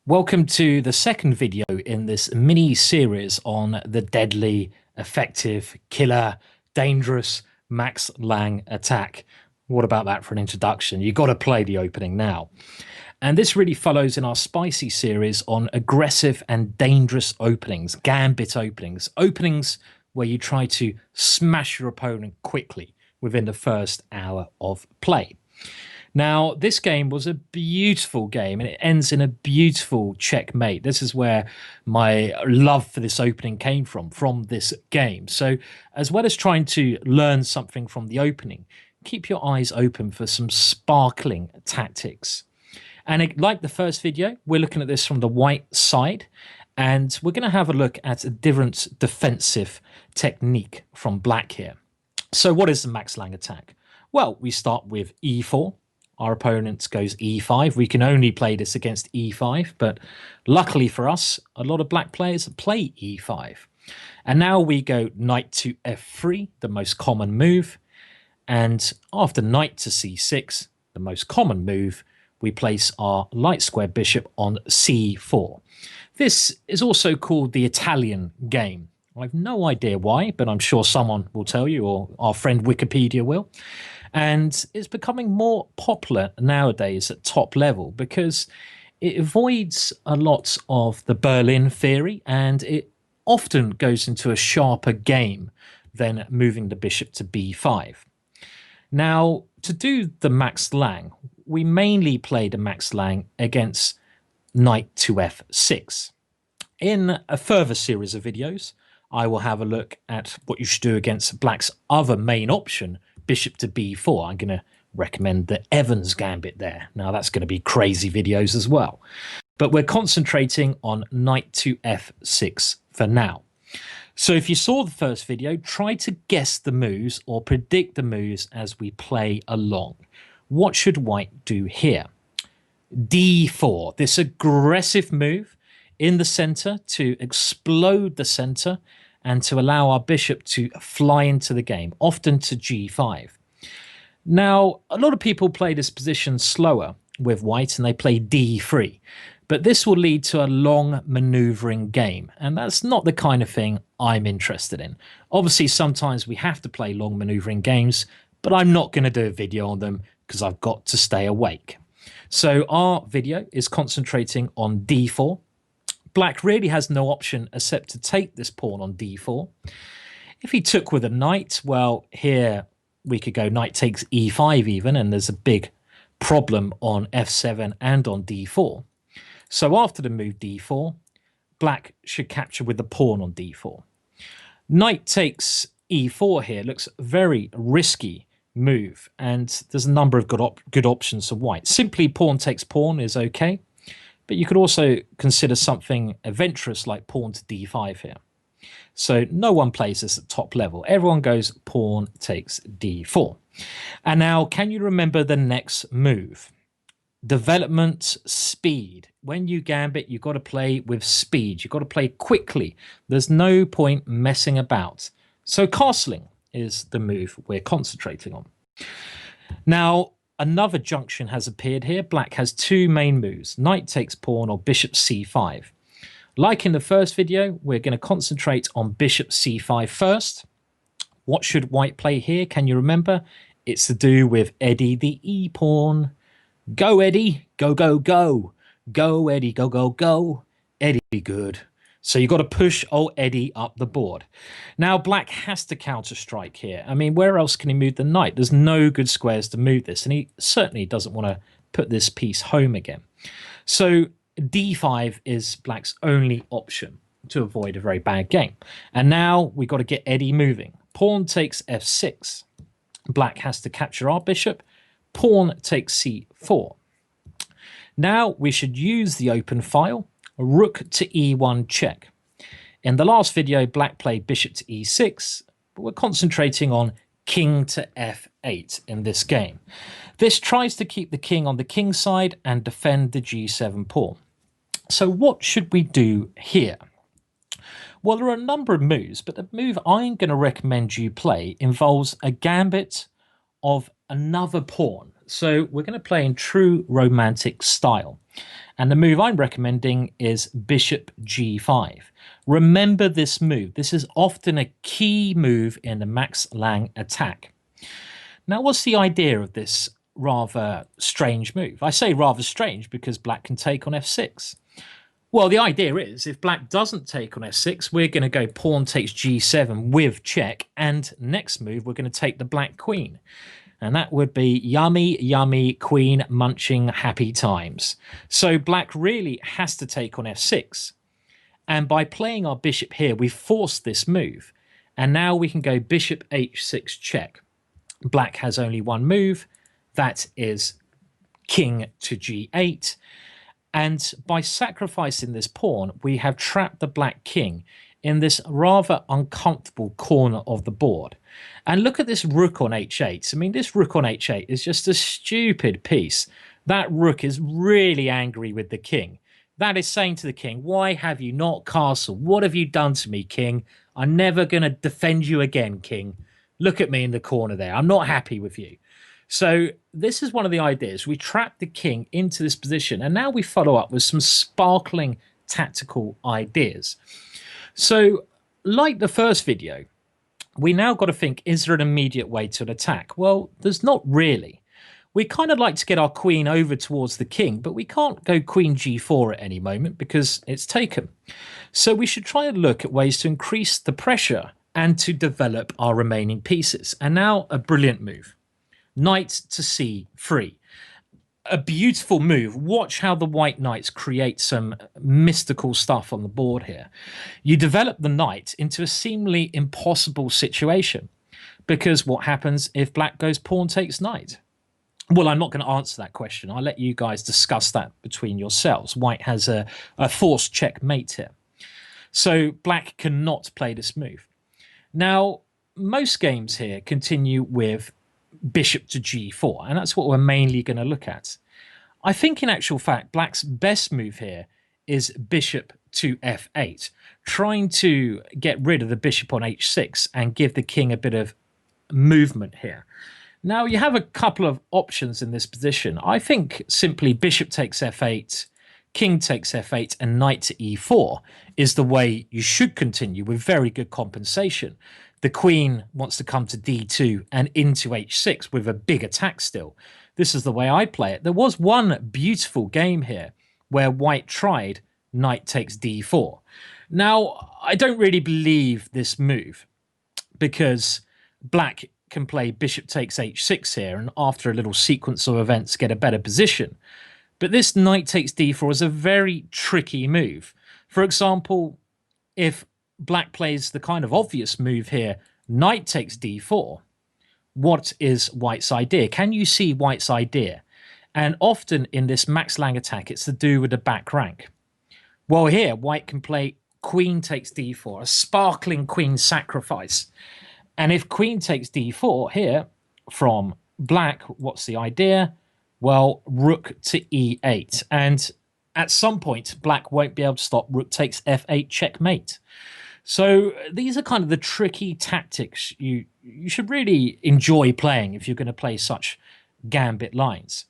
Welcome to the second video in this mini series on the deadly, effective, killer, dangerous Max Lang attack. What about that for an introduction? You've got to play the opening now. And this really follows in our spicy series on aggressive and dangerous openings, gambit openings, openings where you try to smash your opponent quickly within the first hour of play. Now, this game was a beautiful game and it ends in a beautiful checkmate. This is where my love for this opening came from this game. So, as well as trying to learn something from the opening, keep your eyes open for some sparkling tactics. And like the first video, we're looking at this from the white side, and we're going to have a look at a different defensive technique from black here. So what is the Max Lang attack? Well, we start with e4. Our opponent goes e5. We can only play this against e5, but luckily for us, a lot of black players play e5. And now we go knight to f3, the most common move. And after knight to c6, the most common move, we place our light square bishop on c4. This is also called the Italian game. I have no idea why, but I'm sure someone will tell you, or our friend Wikipedia will. And it's becoming more popular nowadays at top level because it avoids a lot of the Berlin theory, and it often goes into a sharper game than moving the bishop to b5. Now, to do the Max Lang, we mainly play the Max Lang against knight to f6. In a further series of videos, I will have a look at what you should do against black's other main option, bishop to b4. I'm going to recommend the Evans gambit there. Now, that's going to be crazy videos as well. But we're concentrating on knight to f6 for now. So if you saw the first video, try to guess the moves or predict the moves as we play along. What should white do here? d4, this aggressive move in the center to explode the center and to allow our bishop to fly into the game, often to g5. Now, a lot of people play this position slower with white and they play d3, but this will lead to a long maneuvering game, and that's not the kind of thing I'm interested in. Obviously, sometimes we have to play long maneuvering games, but I'm not going to do a video on them because I've got to stay awake. So our video is concentrating on d4. Black really has no option except to take this pawn on d4. If he took with a knight, well, here we could go knight takes e5 even, and there's a big problem on f7 and on d4. So after the move d4, black should capture with the pawn on d4. Knight takes e4 here looks very risky move, and there's a number of good options for white. Simply pawn takes pawn is okay, but you could also consider something adventurous like pawn to d5 here. So no one plays this at top level. Everyone goes pawn takes d4. And now, can you remember the next move? Development speed. When you gambit, you've got to play with speed. You've got to play quickly. There's no point messing about. So castling is the move we're concentrating on. Now, another junction has appeared here. Black has two main moves, knight takes pawn or bishop c5. Like in the first video, we're going to concentrate on bishop c5 first. What should white play here? Can you remember? It's to do with Eddie the e-pawn. Go, Eddie. Go, go, go. Go, Eddie. Go, go, go. Eddie be good. So you've got to push old Eddie up the board. Now, black has to counter-strike here. I mean, where else can he move the knight? There's no good squares to move this, and he certainly doesn't want to put this piece home again. So d5 is black's only option to avoid a very bad game. And now we've got to get Eddie moving. Pawn takes f6. Black has to capture our bishop. Pawn takes c4. Now we should use the open file. Rook to e1 check. In the last video, black played bishop to e6, but we're concentrating on king to f8 in this game. This tries to keep the king on the king side and defend the g7 pawn. So what should we do here? Well, there are a number of moves, but the move I'm going to recommend you play involves a gambit of another pawn. So we're going to play in true romantic style. And the move I'm recommending is bishop g5. Remember this move. This is often a key move in the Max Lange attack. Now, what's the idea of this rather strange move? I say rather strange because black can take on f6. Well, the idea is if black doesn't take on f6, we're going to go pawn takes g7 with check, and next move we're going to take the black queen. And that would be yummy, yummy queen munching happy times. So black really has to take on f6. And by playing our bishop here, we forced this move. And now we can go bishop h6 check. Black has only one move. That is king to g8. And by sacrificing this pawn, we have trapped the black king in this rather uncomfortable corner of the board. And look at this rook on h8. I mean, this rook on h8 is just a stupid piece. That rook is really angry with the king. That is saying to the king, why have you not castled? What have you done to me, king? I'm never going to defend you again, king. Look at me in the corner there. I'm not happy with you. So this is one of the ideas. We trap the king into this position, and now we follow up with some sparkling tactical ideas. So like the first video, we now got to think, is there an immediate way to an attack? Well, there's not really. We kind of like to get our queen over towards the king, but we can't go queen g4 at any moment because it's taken. So we should try and look at ways to increase the pressure and to develop our remaining pieces. And now a brilliant move. Knight to c3. A beautiful move. Watch how the white knights create some mystical stuff on the board here. You develop the knight into a seemingly impossible situation, because what happens if black goes pawn takes knight? Well, I'm not going to answer that question. I'll let you guys discuss that between yourselves. White has a forced checkmate here. So black cannot play this move. Now, most games here continue with bishop to g4, and that's what we're mainly going to look at. I think in actual fact, black's best move here is bishop to f8, trying to get rid of the bishop on h6 and give the king a bit of movement here. Now, you have a couple of options in this position. I think simply bishop takes f8, king takes f8, and knight to e4 is the way you should continue with very good compensation. The queen wants to come to d2 and into h6 with a big attack still. This is the way I play it. There was one beautiful game here where white tried knight takes d4. Now, I don't really believe this move because black can play bishop takes h6 here, and after a little sequence of events get a better position. But this knight takes d4 is a very tricky move. For example, if black plays the kind of obvious move here, knight takes d4, what is white's idea? Can you see white's idea? And often in this Max Lange attack, it's to do with the back rank. Well, here, white can play queen takes d4, a sparkling queen sacrifice. And if queen takes d4 here from black, what's the idea? Well, rook to e8. And at some point, black won't be able to stop rook takes f8 checkmate. So these are kind of the tricky tactics you should really enjoy playing if you're going to play such gambit lines.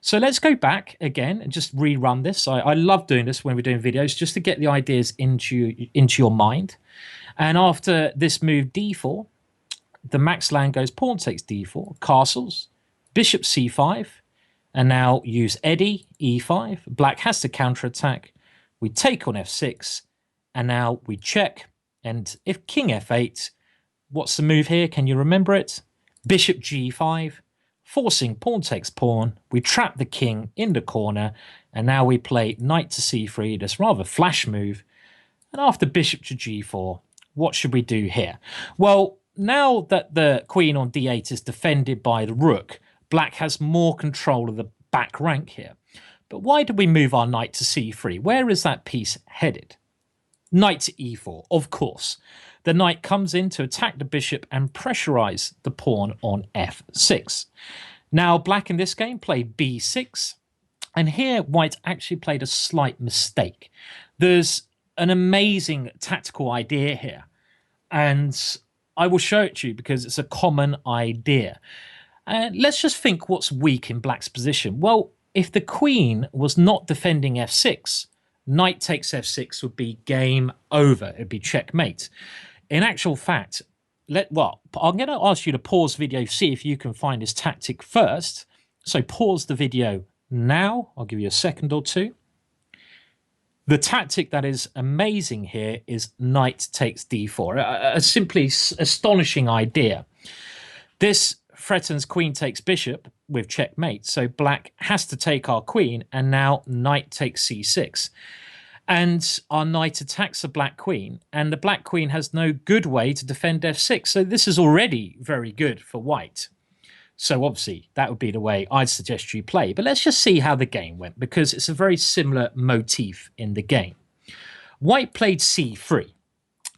So let's go back again and just rerun this. I love doing this when we're doing videos, just to get the ideas into your mind. And after this move d4, the Max Lange goes pawn takes d4, castles, bishop c5, and now use Eddie, e5. Black has to counterattack. We take on f6, and now we check. And if king f8, what's the move here? Can you remember it? Bishop g5, forcing pawn takes pawn. We trap the king in the corner, and now we play knight to c3, this rather flash move. And after bishop to g4, what should we do here? Well, now that the queen on d8 is defended by the rook, black has more control of the back rank here. But why did we move our knight to c3? Where is that piece headed? Knight to e4, of course. The knight comes in to attack the bishop and pressurize the pawn on f6. Now, black in this game played b6, and here white actually played a slight mistake. There's an amazing tactical idea here, and I will show it to you because it's a common idea. Let's just think what's weak in black's position. Well, if the queen was not defending f6, knight takes f6 would be game over. It'd be checkmate. In actual fact, I'm going to ask you to pause the video, see if you can find this tactic first. So pause the video now. I'll give you a second or two. The tactic that is amazing here is knight takes d4. A simply astonishing idea. This threatens queen takes bishop with checkmate. So black has to take our queen, and now knight takes c6. And our knight attacks the black queen, and the black queen has no good way to defend f6. So this is already very good for white. So obviously that would be the way I'd suggest you play. But let's just see how the game went, because it's a very similar motif in the game. White played c3,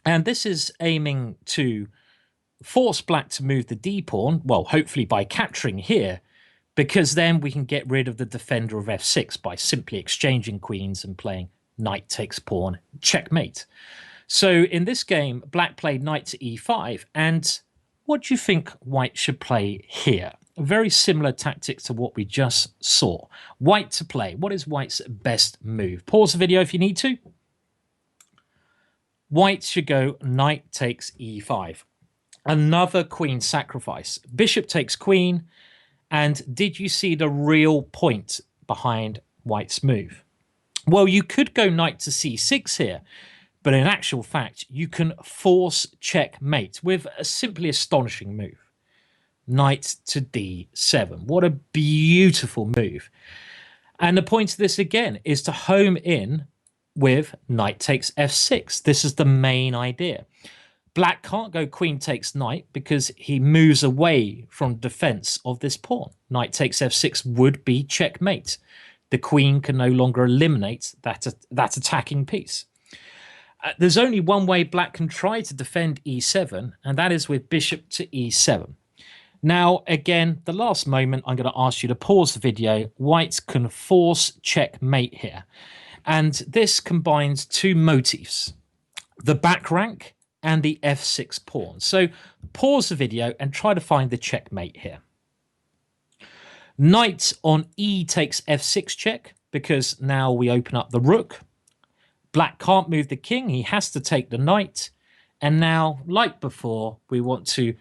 and this is aiming to force black to move the d-pawn, well, hopefully by capturing here, because then we can get rid of the defender of f6 by simply exchanging queens and playing knight takes pawn, checkmate. So in this game, black played knight to e5, and what do you think white should play here? A very similar tactic to what we just saw. White to play. What is white's best move? Pause the video if you need to. White should go knight takes e5. Another queen sacrifice. Bishop takes queen. And did you see the real point behind white's move? Well, you could go knight to c6 here, but in actual fact, you can force checkmate with a simply astonishing move. Knight to d7. What a beautiful move. And the point of this, again, is to home in with knight takes f6. This is the main idea. Black can't go queen takes knight because he moves away from defense of this pawn. Knight takes f6 would be checkmate. The queen can no longer eliminate that attacking piece. There's only one way black can try to defend e7, and that is with bishop to e7. Now, again, the last moment, I'm going to ask you to pause the video. White can force checkmate here. And this combines two motifs, the back rank and the f6 pawn. So pause the video and try to find the checkmate here. Knight on e takes f6 check, because now we open up the rook. Black can't move the king. He has to take the knight. And now, like before, we want to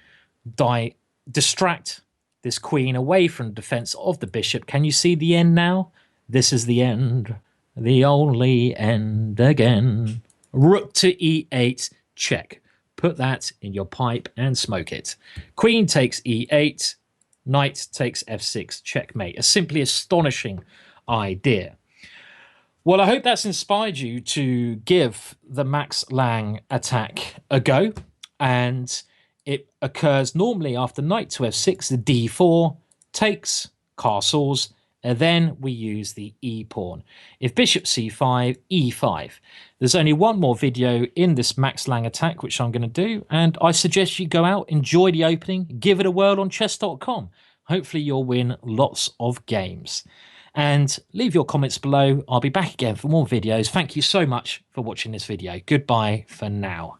distract this queen away from defense of the bishop. Can you see the end now? This is the end. The only end again. Rook to e8 check. Put that in your pipe and smoke it. Queen takes e8. Knight takes f6, checkmate. A simply astonishing idea. Well, I hope that's inspired you to give the Max Lange attack a go. And it occurs normally after knight to f6, the d4 takes, castles, and then we use the e-pawn. If bishop c5, e5. There's only one more video in this Max Lange attack, which I'm going to do, and I suggest you go out, enjoy the opening, give it a whirl on chess.com. Hopefully you'll win lots of games. And leave your comments below. I'll be back again for more videos. Thank you so much for watching this video. Goodbye for now.